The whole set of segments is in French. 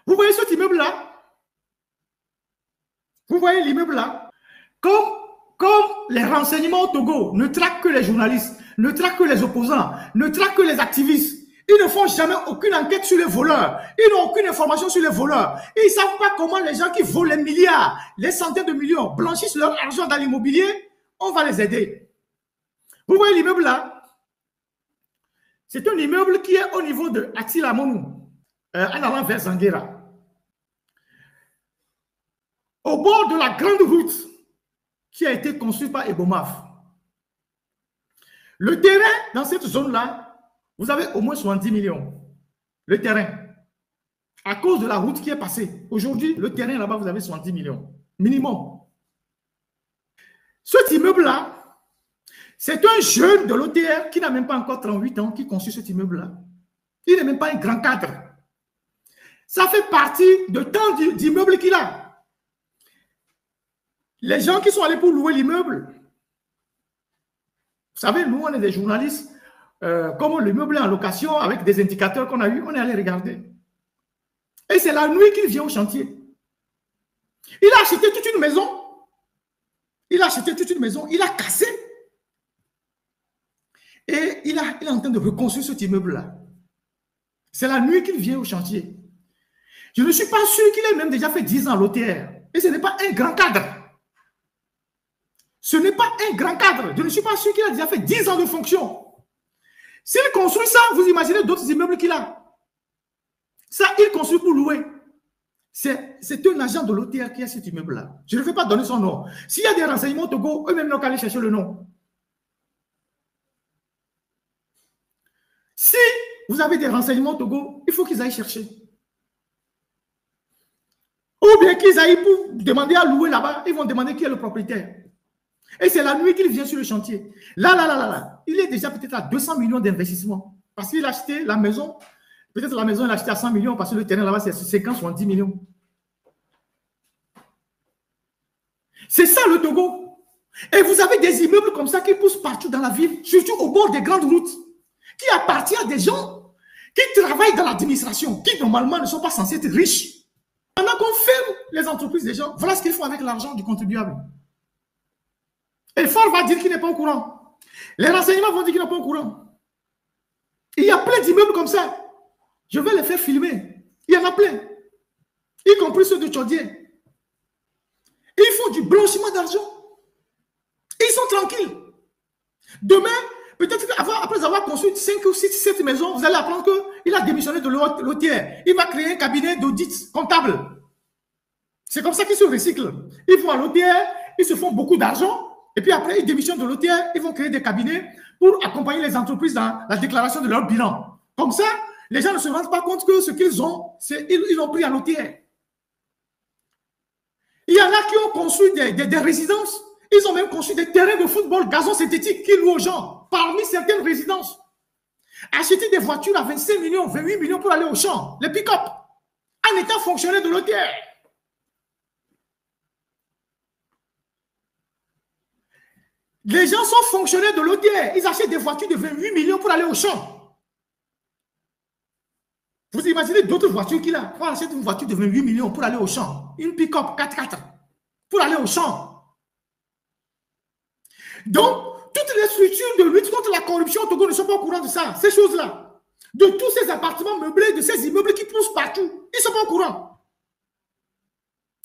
Vous voyez cet immeuble-là? Vous voyez l'immeuble-là? Comme les renseignements au Togo ne traquent que les journalistes, ne traquent que les opposants, ne traquent que les activistes, ils ne font jamais aucune enquête sur les voleurs. Ils n'ont aucune information sur les voleurs. Ils ne savent pas comment les gens qui volent les milliards, les centaines de millions, blanchissent leur argent dans l'immobilier. On va les aider. Vous voyez l'immeuble là? C'est un immeuble qui est au niveau de Atilamonou, en allant vers Zanguera. Au bord de la grande route qui a été construite par Ebomaf. Le terrain dans cette zone-là, vous avez au moins 70 millions. Le terrain. À cause de la route qui est passée. Aujourd'hui, le terrain là-bas, vous avez 70 millions. Minimum. Cet immeuble-là, c'est un jeune de l'OTR qui n'a même pas encore 38 ans qui construit cet immeuble-là. Il n'est même pas un grand cadre. Ça fait partie de tant d'immeubles qu'il a. Les gens qui sont allés pour louer l'immeuble, vous savez, nous, on est des journalistes. Comme l'immeuble est en location avec des indicateurs qu'on a eu, on est allé regarder. Et c'est la nuit qu'il vient au chantier. Il a acheté toute une maison. Il a acheté toute une maison. Il a cassé. Et il est en train de reconstruire cet immeuble-là. C'est la nuit qu'il vient au chantier. Je ne suis pas sûr qu'il ait même déjà fait 10 ans à l'OTR. Et ce n'est pas un grand cadre. Ce n'est pas un grand cadre. Je ne suis pas sûr qu'il a déjà fait 10 ans de fonction. S'il construit ça, vous imaginez d'autres immeubles qu'il a. Ça, il construit pour louer. C'est un agent de l'OTR qui a cet immeuble-là. Je ne vais pas donner son nom. S'il y a des renseignements au Togo, eux-mêmes n'ont qu'à aller chercher le nom. Si vous avez des renseignements au Togo, il faut qu'ils aillent chercher. Ou bien qu'ils aillent pour demander à louer là-bas, ils vont demander qui est le propriétaire. Et c'est la nuit qu'il vient sur le chantier. Là. Il est déjà peut-être à 200 millions d'investissement. Parce qu'il a acheté la maison. Peut-être la maison, il a acheté à 100 millions parce que le terrain là-bas, c'est 50, 70 millions. C'est ça le Togo. Et vous avez des immeubles comme ça qui poussent partout dans la ville, surtout au bord des grandes routes, qui appartiennent à des gens qui travaillent dans l'administration, qui normalement ne sont pas censés être riches. Pendant qu'on ferme les entreprises des gens, voilà ce qu'ils font avec l'argent du contribuable. Et Fort va dire qu'il n'est pas au courant. Les renseignements vont dire qu'il n'est pas au courant. Il y a plein d'immeubles comme ça. Je vais les faire filmer. Il y en a plein. Y compris ceux de Tchodier. Ils font du blanchiment d'argent. Ils sont tranquilles. Demain, peut-être après avoir construit 5 ou 6, 7 maisons, vous allez apprendre qu'il a démissionné de l'OTR. Il va créer un cabinet d'audit comptable. C'est comme ça qu'ils se recyclent. Ils vont à l'OTR, ils se font beaucoup d'argent. Et puis après, ils démissionnent de l'OTR, ils vont créer des cabinets pour accompagner les entreprises dans la déclaration de leur bilan. Comme ça, les gens ne se rendent pas compte que ce qu'ils ont, ils l'ont pris à l'OTR. Il y en a qui ont construit des résidences. Ils ont même construit des terrains de football, gazon synthétique qui louent aux gens, parmi certaines résidences. Acheter des voitures à 25 millions, 28 millions pour aller au champ, les pick-up, en étant fonctionnaire de l'OTR. Les gens sont fonctionnaires de l'OTR. Ils achètent des voitures de 28 millions pour aller au champ. Vous imaginez d'autres voitures qu'il a. On achète une voiture de 28 millions pour aller au champ. Une pick-up 4x4 pour aller au champ. Donc, toutes les structures de lutte contre la corruption au Togo ne sont pas au courant de ça, ces choses-là. De tous ces appartements meublés, de ces immeubles qui poussent partout. Ils ne sont pas au courant.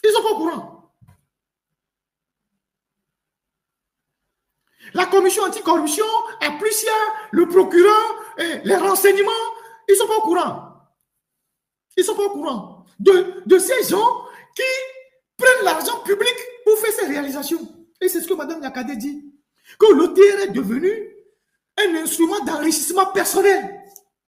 Ils ne sont pas au courant. La commission anticorruption, la policière, le procureur, les renseignements, ils ne sont pas au courant. Ils ne sont pas au courant de ces gens qui prennent l'argent public pour faire ces réalisations. Et c'est ce que Mme Yakadé dit. Que l'OTR est devenu un instrument d'enrichissement personnel.